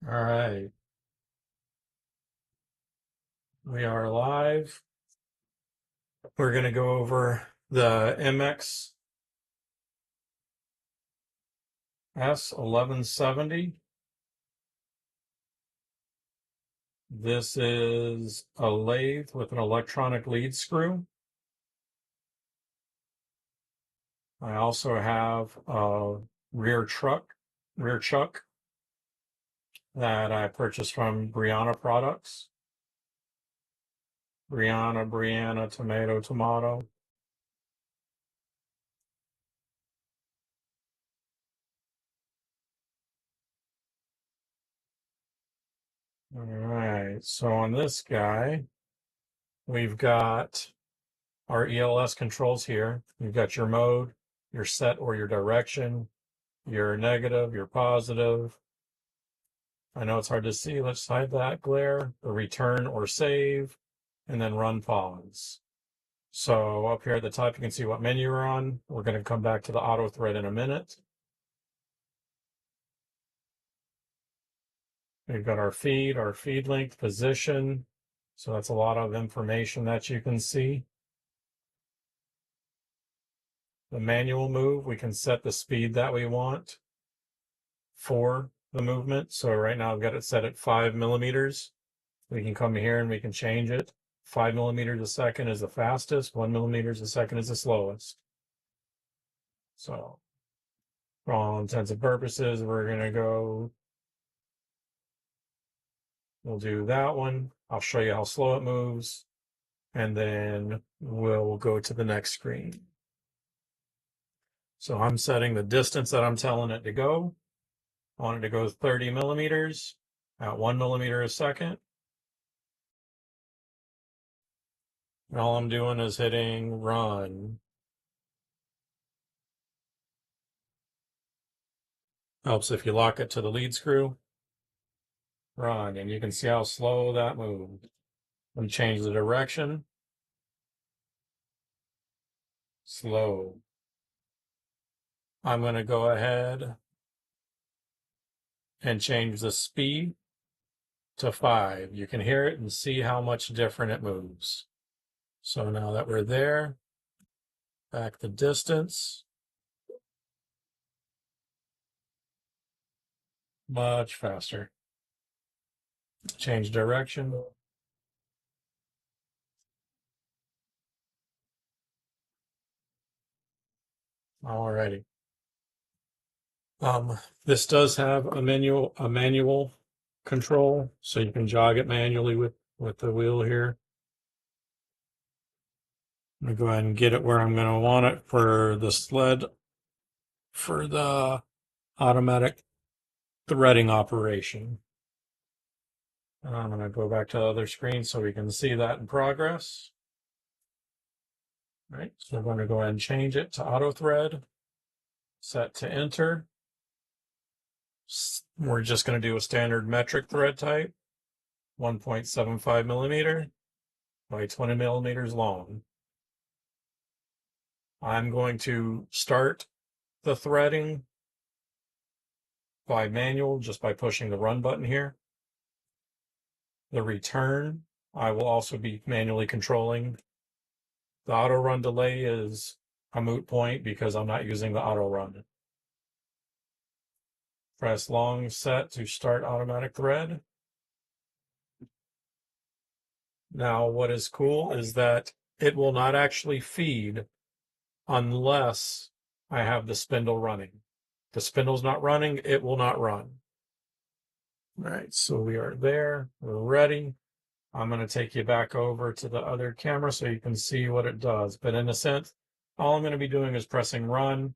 All right, we are live. We're going to go over the MX-S1170. This is a lathe with an electronic lead screw. I also have a rear chuck that I purchased from Brianna Products. Brianna, tomato. All right, so on this guy, we've got our ELS controls here. You've got your mode, your set or your direction, your negative, your positive. I know it's hard to see. Let's hide that glare. The return or save, and then run pause. So up here at the top, you can see what menu we're on. We're going to come back to the auto thread in a minute. We've got our feed length, position. So that's a lot of information that you can see. The manual move, we can set the speed that we want for the movement. So right now I've got it set at 5 millimeters. We can come here and we can change it. 5 millimeters a second is the fastest. 1 millimeters a second is the slowest. So for all intents and purposes, we're going to go, we'll do that one. I'll show you how slow it moves. And then we'll go to the next screen. So I'm setting the distance that I'm telling it to go. I want it to go 30 millimeters at 1 millimeter a second. And all I'm doing is hitting run. Helps if you lock it to the lead screw. Run, and you can see how slow that moved. Let me change the direction. Slow. I'm going to go ahead and change the speed to 5. You can hear it and see how much different it moves. So now that we're there, back the distance. Much faster. Change direction. Alrighty. This does have a manual control, so you can jog it manually with the wheel here. I'm gonna go ahead and get it where I'm gonna want it for the sled for the automatic threading operation. And I'm gonna go back to the other screen so we can see that in progress. All right, so we're going to go ahead and change it to auto thread, set to enter. We're just going to do a standard metric thread type, 1.75 millimeter by 20 millimeters long. I'm going to start the threading by manual, just by pushing the run button here. The return, I will also be manually controlling. The auto run delay is a moot point because I'm not using the auto run. Press long set to start automatic thread. Now, what is cool is that it will not actually feed unless I have the spindle running. If the spindle's not running, it will not run. All right, so we are there. We're ready. I'm going to take you back over to the other camera so you can see what it does. But in a sense, all I'm going to be doing is pressing run.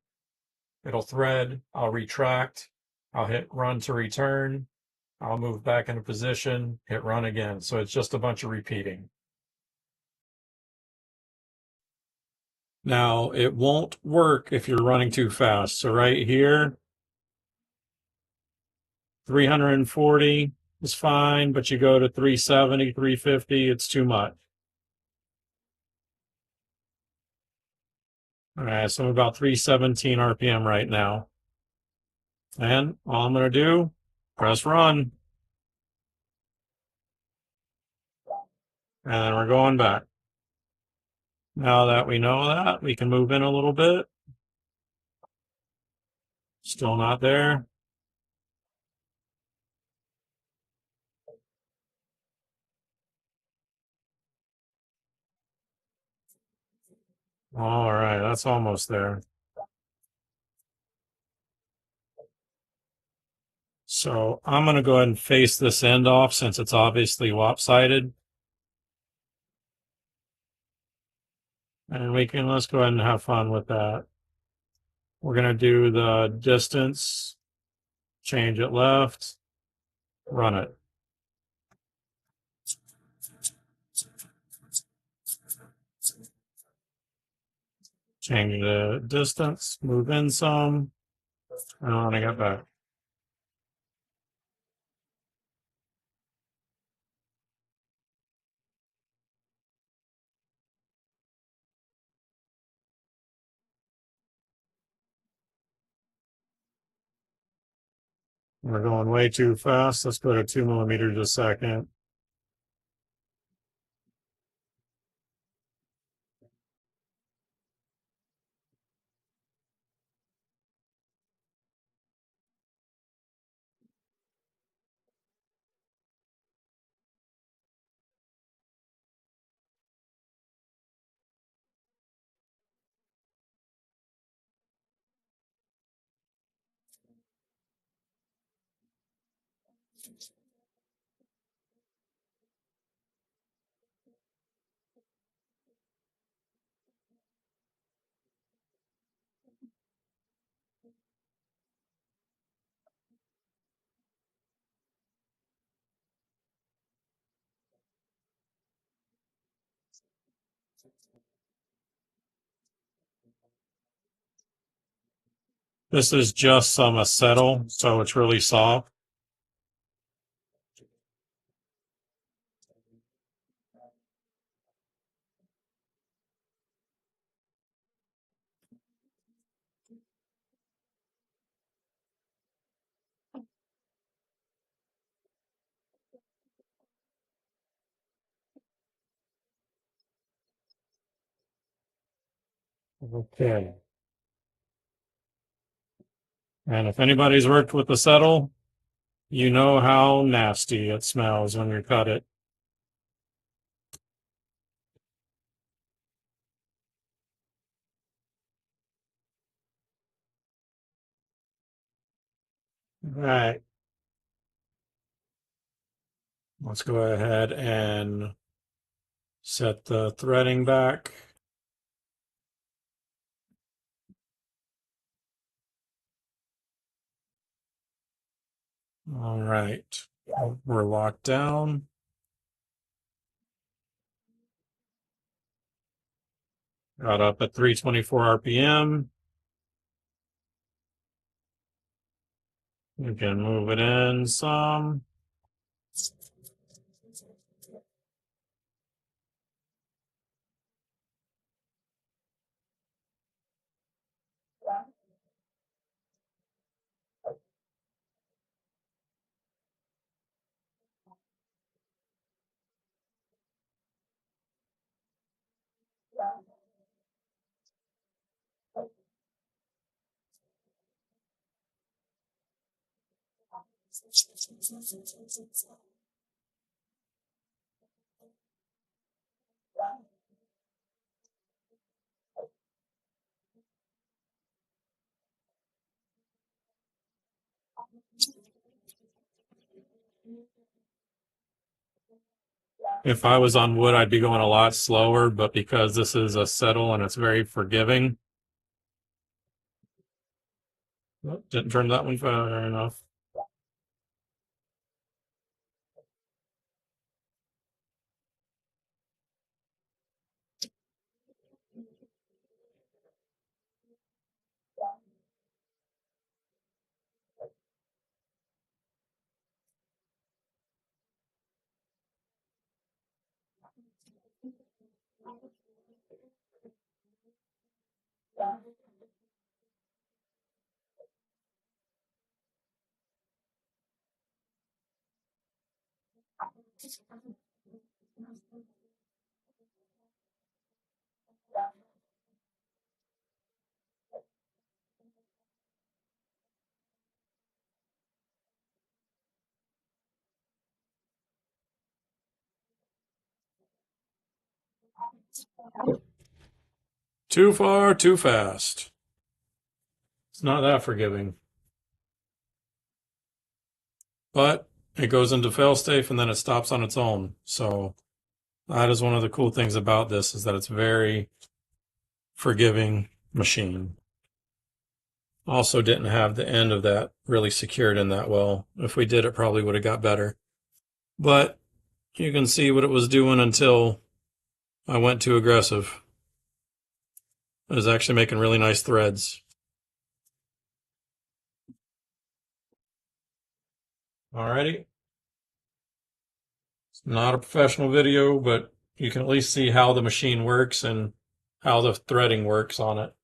It'll thread. I'll retract. I'll hit run to return. I'll move back into position, hit run again. So it's just a bunch of repeating. Now, it won't work if you're running too fast. So right here, 340 is fine, but you go to 370, 350, it's too much. All right, so I'm about 317 RPM right now. And all I'm going to do, press run. And then we're going back. Now that we know that, we can move in a little bit. Still not there. All right, that's almost there. So I'm going to go ahead and face this end off since it's obviously lopsided. And let's go ahead and have fun with that. We're going to do the distance, change it left, run it. Change the distance, move in some, and run it back. We're going way too fast. Let's go to 2 millimeters a second. This is just some acetyle, so it's really soft. Okay. And if anybody's worked with acetyle, you know how nasty it smells when you cut it. All right. Let's go ahead and set the threading back. All right. We're locked down. Got up at 324 RPM. We can move it in some. If I was on wood, I'd be going a lot slower, but because this is acetyle and it's very forgiving. Oh, didn't turn that one far enough. Too far, too fast. It's not that forgiving. But it goes into failsafe and then it stops on its own. So that is one of the cool things about this, is that it's very forgiving machine. Also didn't have the end of that really secured in that well. If we did, it probably would have got better. But you can see what it was doing until I went too aggressive. It was actually making really nice threads. Alrighty. It's not a professional video, but you can at least see how the machine works and how the threading works on it.